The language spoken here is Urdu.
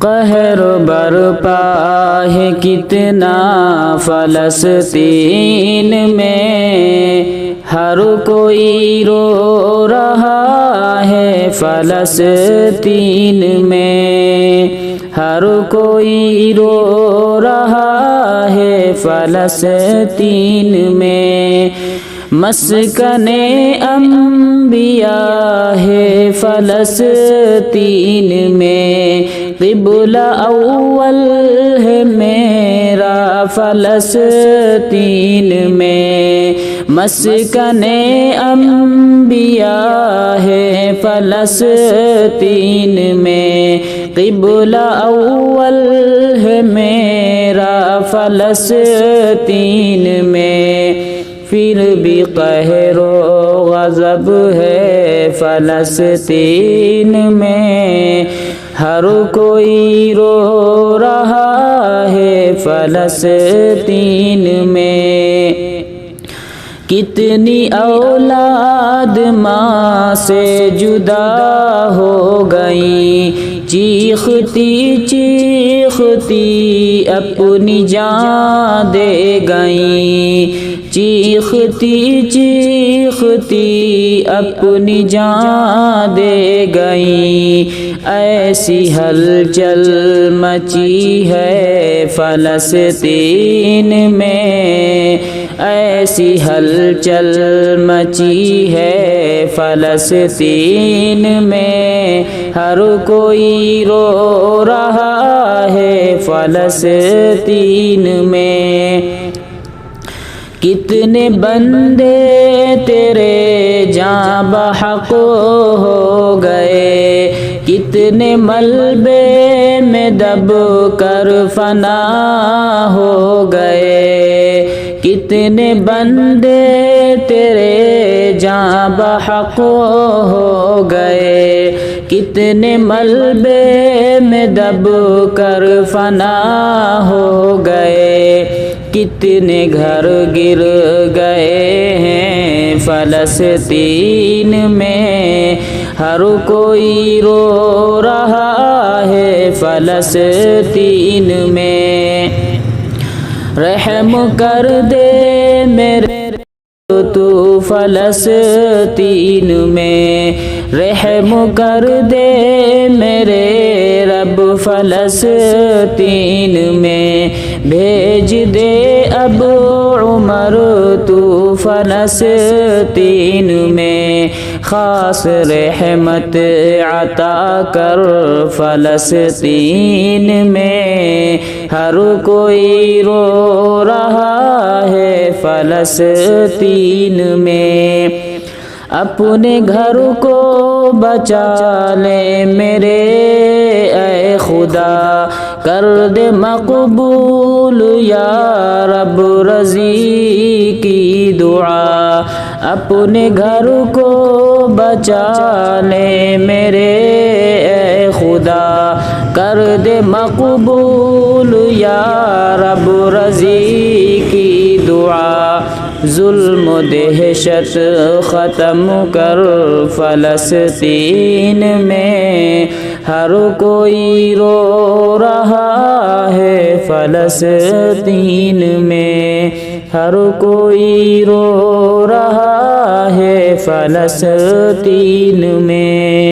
قہر برپا ہے کتنا فلسطین میں، ہر کوئی رو رہا ہے فلسطین میں، ہر کوئی رو رہا ہے فلسطین میں، مسکن انبیاء ہے فلسطین میں، قبلہ اول ہے میرا فلسطین میں، مسکن انبیاء ہے فلسطین میں، قبلہ اول ہے میرا فلسطین میں، پھر بھی قہر و غضب ہے فلسطین میں، ہر کوئی رو رہا ہے فلسطین میں، کتنی اولاد ماں سے جدا ہو گئی، چیختی چیختی اپنی جان دے گئیں، چیختی چیختی اپنی جان دے گئیں، ایسی ہلچل مچی ہے فلسطین میں، ایسی ہلچل مچی ہے فلسطین میں، ہر کوئی رو رہا ہے فلسطین میں، کتنے بندے تیرے جاں بحق ہو گئے، کتنے ملبے میں دب کر فنا ہو گئے، کتنے بندے تیرے جاں بحق ہو گئے، کتنے ملبے میں دب کر فنا ہو گئے، کتنے گھر گر گئے ہیں فلسطین میں، ہر کوئی رو رہا ہے فلسطین میں، رحم کر دے میرے تو فلسطین میں، رحم کر دے میرے رب فلسطین میں، بھیج دے اب عمر تو فلسطین میں، خاص رحمت عطا کر فلسطین میں، ہر کوئی رو رہا ہے فلسطین میں، اپنے گھر کو بچا لے میرے اے خدا، کر دے مقبول یا رب رضی کی دعا، اپنے گھر کو بچا لے میرے اے خدا، کر دے مقبول یا رب رضی کی دعا، ظلم و دہشت ختم کر فلسطین میں، ہر کوئی رو رہا ہے فلسطین میں، ہر کوئی رو رہا ہے فلسطین میں۔